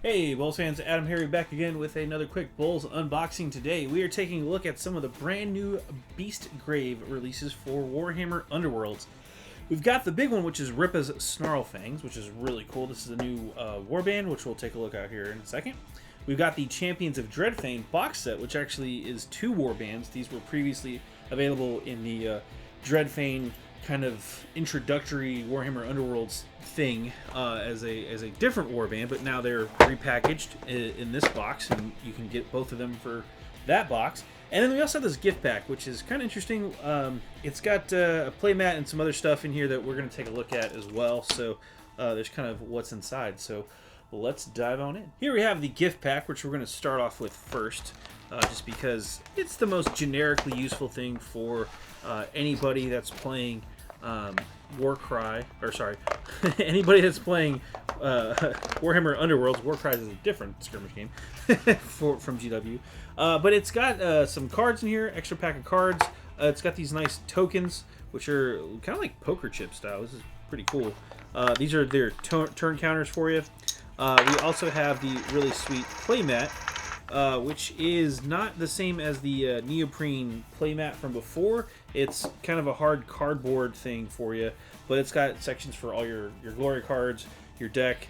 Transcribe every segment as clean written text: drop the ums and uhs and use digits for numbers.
Hey, BoLS fans, AdamHarry back again with another quick BoLS unboxing today. We are taking a look at some of the brand new Beastgrave releases for Warhammer Underworlds. We've got the big one, which is Rippa's Snarlfangs, which is really cool. This is a new Warband, which we'll take a look at here in a second. We've got the Champions of Dreadfane box set, which actually is 2 Warbands. These were previously available in the Dreadfane kind of introductory Warhammer Underworlds thing as a different warband, but now they're repackaged in this box, and you can get both of them for that box. And then we also have this gift pack, which is kind of interesting. It's got a playmat and some other stuff in here that we're going to take a look at as well. So there's kind of what's inside. So let's dive on in. Here we have the gift pack, which we're going to start off with first, just because it's the most generically useful thing for anybody that's playing anybody that's playing Warhammer Underworlds. Warcry is a different skirmish game from GW, but it's got some cards in here, extra pack of cards. It's got these nice tokens, which are kind of like poker chip style. This is pretty cool. These are their turn counters for you. We also have the really sweet playmat, which is not the same as the neoprene playmat from before. It's kind of a hard cardboard thing for you, but it's got sections for all your glory cards, your deck,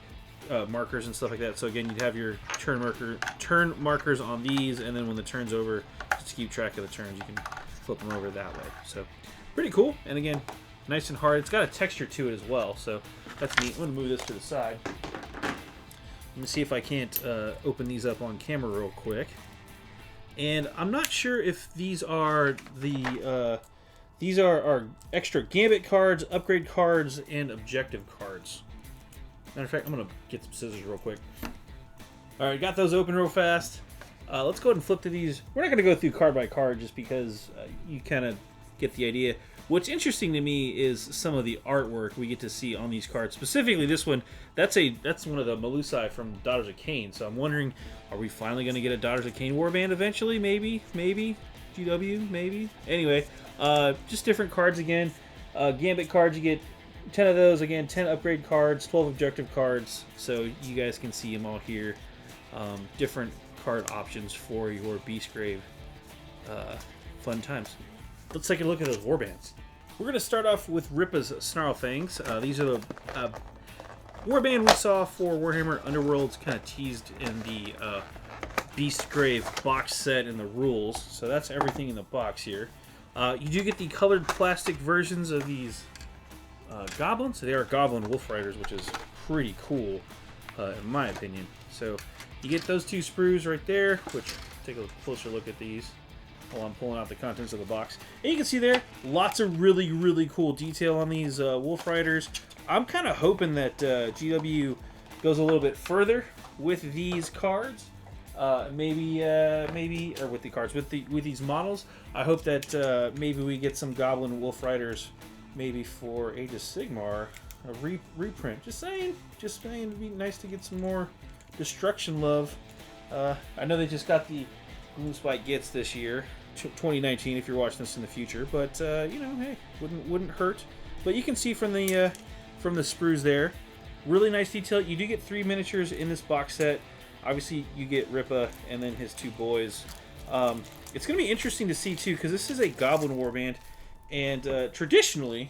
markers and stuff like that. So again, you'd have your turn markers on these, and then when the turn's over, just to keep track of the turns, you can flip them over that way. So pretty cool, and again, nice and hard. It's got a texture to it as well, so that's neat. I'm going to move this to the side. Let me see if I can't open these up on camera real quick. And I'm not sure if these are the these are our extra gambit cards, upgrade cards, and objective cards. Matter of fact, I'm gonna get some scissors real quick. All right, got those open real fast. Let's go ahead and flip to these. We're not gonna go through card by card just because you kind of get the idea. What's interesting to me is some of the artwork we get to see on these cards. Specifically, this one, that's one of the Melusai from Daughters of Cain. So I'm wondering, are we finally going to get a Daughters of Cain warband eventually? Maybe. GW, maybe. Anyway, just different cards again. Gambit cards, you get 10 of those. Again, 10 upgrade cards, 12 objective cards. So you guys can see them all here. Different card options for your Beastgrave. Fun times. Let's take a look at those warbands. We're going to start off with Rippa's Snarlfangs. These are the warband we saw for Warhammer Underworlds, kind of teased in the Beastgrave box set and the rules. So that's everything in the box here. You do get the colored plastic versions of these goblins. They are goblin wolf riders, which is pretty cool in my opinion. So you get those 2 sprues right there, which take a closer look at these while I'm pulling out the contents of the box. And you can see there, lots of really, really cool detail on these Wolf Riders. I'm kind of hoping that GW goes a little bit further with these cards. Maybe, or with the cards, with these models. I hope that maybe we get some Goblin Wolf Riders, maybe for Age of Sigmar, a reprint. Just saying, it'd be nice to get some more destruction love. I know they just got the Gloomspite Gets this year, 2019, if you're watching this in the future, but you know, hey, wouldn't hurt. But you can see from the sprues there, really nice detail. You do get 3 miniatures in this box set. Obviously, you get Rippa and then his 2 boys. It's going to be interesting to see too, because this is a Goblin warband, and traditionally,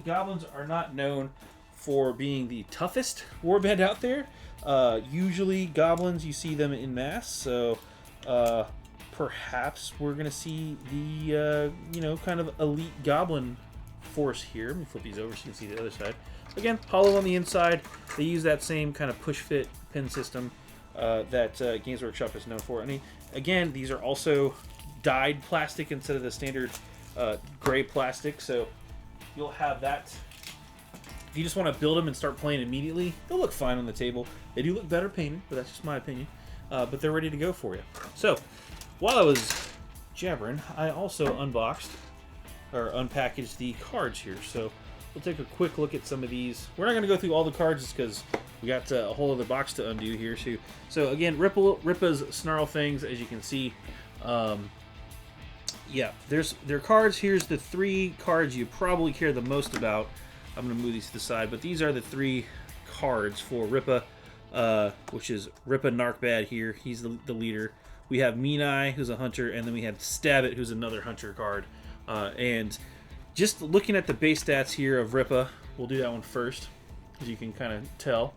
goblins are not known for being the toughest warband out there. Usually, goblins, you see them in mass, so perhaps we're going to see the, kind of elite goblin force here. Let me flip these over so you can see the other side. Again, hollow on the inside. They use that same kind of push-fit pin system that Games Workshop is known for. I mean, again, these are also dyed plastic instead of the standard gray plastic, so you'll have that. If you just want to build them and start playing immediately, they'll look fine on the table. They do look better painted, but that's just my opinion. But they're ready to go for you. So, while I was jabbering, I also unboxed or unpackaged the cards here. So, we'll take a quick look at some of these. We're not going to go through all the cards just because we got a whole other box to undo here too. So again, Rippa's Snarlfangs, as you can see. Yeah, their cards. Here's the 3 cards you probably care the most about. I'm going to move these to the side, but these are the 3 cards for Rippa. which is Ripa Narkbad here. He's the leader. We have Mean-Eye, who's a hunter, and then we have Stab-It, who's another hunter card. And just looking at the base stats here of Ripa, we'll do that one first, as you can kind of tell.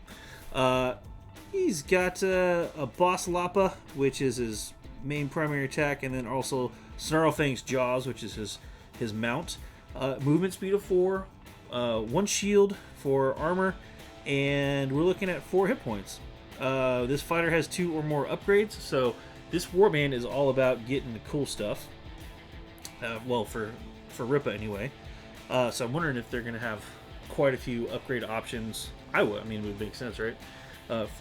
He's got a Boss Lapa, which is his main primary attack, and then also Snarlfang's Jaws, which is his mount. Movement speed of 4, 1 shield for armor, and we're looking at 4 hit points. This fighter has 2 or more upgrades, so this warband is all about getting the cool stuff. Well, for Ripa anyway. So I'm wondering if they're going to have quite a few upgrade options. I mean, it would make sense, right?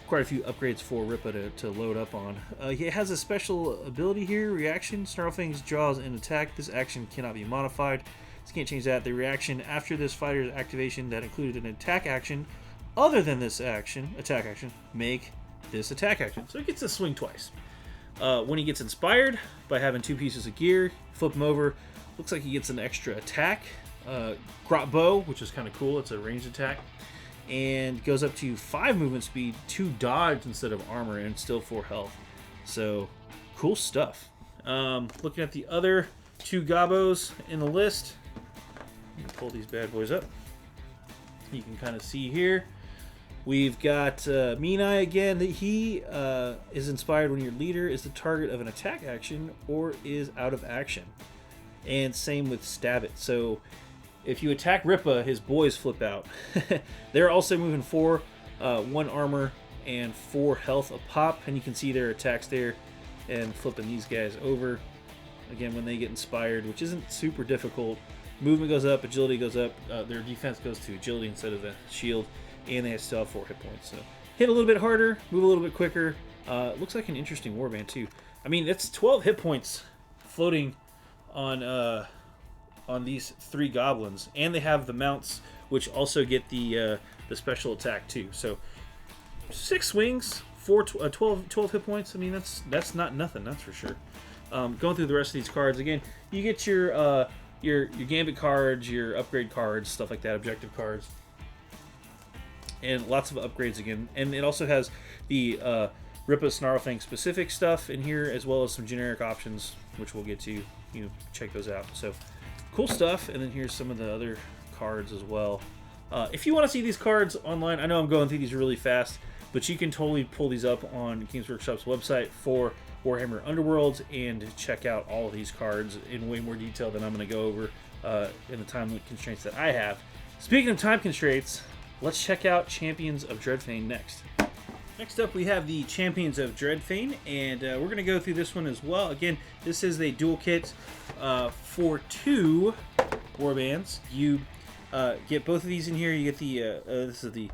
Quite a few upgrades for Ripa to load up on. He has a special ability here, reaction, Snarlfang's Jaws, and attack. This action cannot be modified. So can't change that. The reaction after this fighter's activation that included an attack action other than this attack action, make this attack action. So it gets to swing twice. When he gets inspired by having 2 pieces of gear, flip him over. Looks like he gets an extra attack. Grot Bow, which is kind of cool. It's a ranged attack. And goes up to 5 movement speed, 2 dodge instead of armor, and still 4 health. So, cool stuff. Looking at the other 2 Gabos in the list. Let me pull these bad boys up. You can kind of see here. We've got Mean-Eye again. He is inspired when your leader is the target of an attack action or is out of action. And same with Stab-It. So if you attack Ripa, his boys flip out. They're also moving 4, 1 armor, and 4 health a pop. And you can see their attacks there and flipping these guys over. Again, when they get inspired, which isn't super difficult. Movement goes up, agility goes up. Their defense goes to agility instead of the shield. And they still have 4 hit points. So hit a little bit harder, move a little bit quicker. Looks like an interesting warband too. I mean, it's 12 hit points floating on these 3 goblins, and they have the mounts, which also get the special attack too. So 6 swings, 12 hit points. I mean, that's not nothing, that's for sure. Going through the rest of these cards again, you get your gambit cards, your upgrade cards, stuff like that, objective cards. And lots of upgrades again. And it also has the Ripa Snarlfang specific stuff in here, as well as some generic options, which we'll get to. Check those out. So, cool stuff. And then here's some of the other cards as well. If you want to see these cards online, I know I'm going through these really fast, but you can totally pull these up on Games Workshop's website for Warhammer Underworlds and check out all of these cards in way more detail than I'm going to go over in the time constraints that I have. Speaking of time constraints, let's check out Champions of Dreadfane next. Next up, we have the Champions of Dreadfane, and we're going to go through this one as well. Again, this is a dual kit for 2 warbands. You get both of these in here. You get the this is the,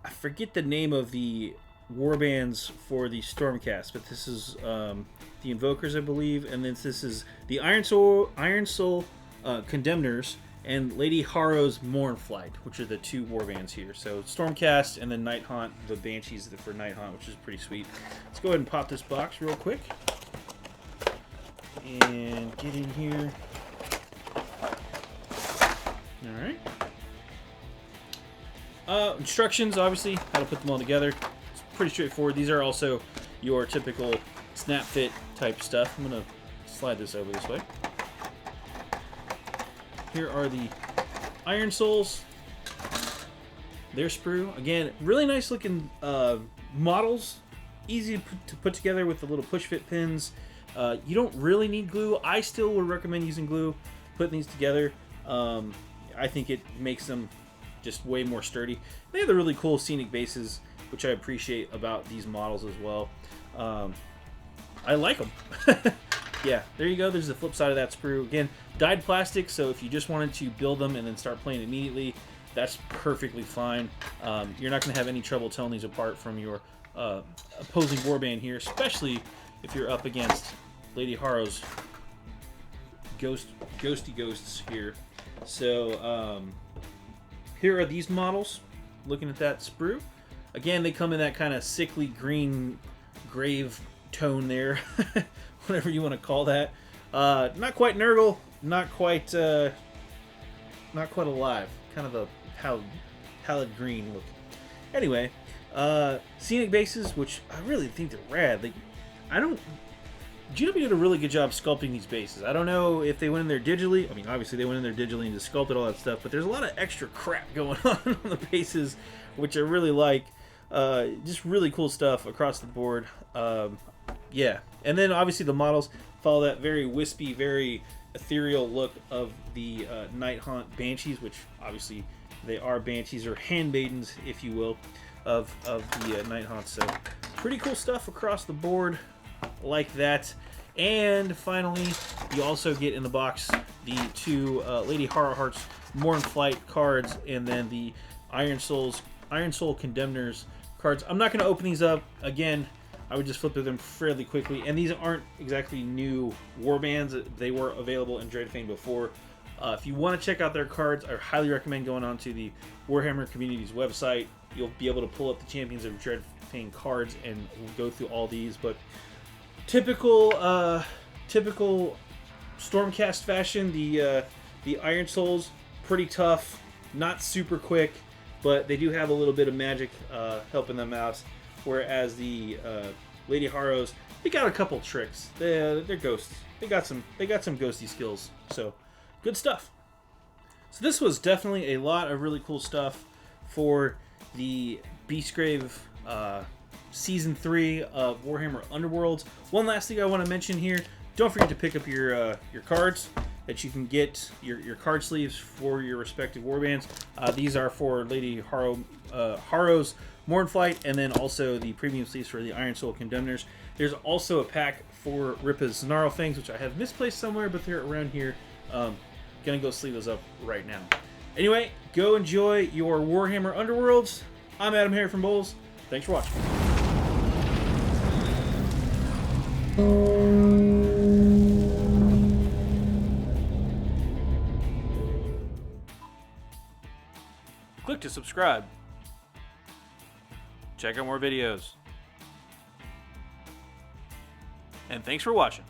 I forget the name of the warbands for the Stormcast, but this is the Invokers, I believe, and then this is the Iron Soul Condemners, and Lady Harrow's Mournflight, which are the 2 warbands here. So Stormcast and then Night Haunt, the Banshees for Night Haunt, which is pretty sweet. Let's go ahead and pop this box real quick. And get in here. Alright. Instructions, obviously, how to put them all together. It's pretty straightforward. These are also your typical snap fit type stuff. I'm going to slide this over this way. Here are the Iron Souls. Their sprue. Again, really nice looking models. Easy to put together with the little push fit pins. You don't really need glue. I still would recommend using glue, putting these together. I think it makes them just way more sturdy. They have the really cool scenic bases, which I appreciate about these models as well. I like them. Yeah, there you go. There's the flip side of that sprue. Again, dyed plastic, so if you just wanted to build them and then start playing immediately, that's perfectly fine. You're not going to have any trouble telling these apart from your opposing warband here, especially if you're up against Lady Harrow's ghosty ghosts here. So here are these models. Looking at that sprue. Again, they come in that kind of sickly green grave tone there. Whatever you want to call that. Not quite Nurgle, not quite alive. Kind of a pallid green look. Anyway, Scenic bases, which I really think they're rad. Like, I don't. GW did a really good job sculpting these bases. I don't know if they went in there digitally. I mean, obviously they went in there digitally and just sculpted all that stuff, but there's a lot of extra crap going on the bases, which I really like. Just really cool stuff across the board. Yeah. And then obviously the models follow that very wispy, very ethereal look of the Night Haunt Banshees, which obviously they are Banshees, or handmaidens, if you will, of the Night Haunts. So pretty cool stuff across the board like that. And finally, you also get in the box the two Lady Horror Hearts Mournflight cards, and then the Iron Soul Condemners cards. I'm not going to open these up. Again, I would just flip through them fairly quickly. And these aren't exactly new warbands. They were available in Dreadfane before. If you want to check out their cards, I highly recommend going on to the Warhammer Community's website. You'll be able to pull up the Champions of Dreadfane cards and go through all these. But typical Stormcast fashion, the Iron Souls, pretty tough, not super quick, but they do have a little bit of magic helping them out. Whereas the Lady Harrows, they got a couple tricks. They're ghosts. They got some ghosty skills. So good stuff. So this was definitely a lot of really cool stuff for the Beastgrave Season 3 of Warhammer Underworlds. One last thing I want to mention here: don't forget to pick up your cards that you can get, your card sleeves for your respective warbands. These are for Lady Harrow's Mournflight, and then also the premium sleeves for the Iron Soul Condemners. There's also a pack for Rippa's Snarlfangs, which I have misplaced somewhere, but they're around here. Gonna go sleeve those up right now. Anyway, go enjoy your Warhammer Underworlds. I'm AdamHarry from BoLS. Thanks for watching. Click to subscribe. Check out more videos. And thanks for watching.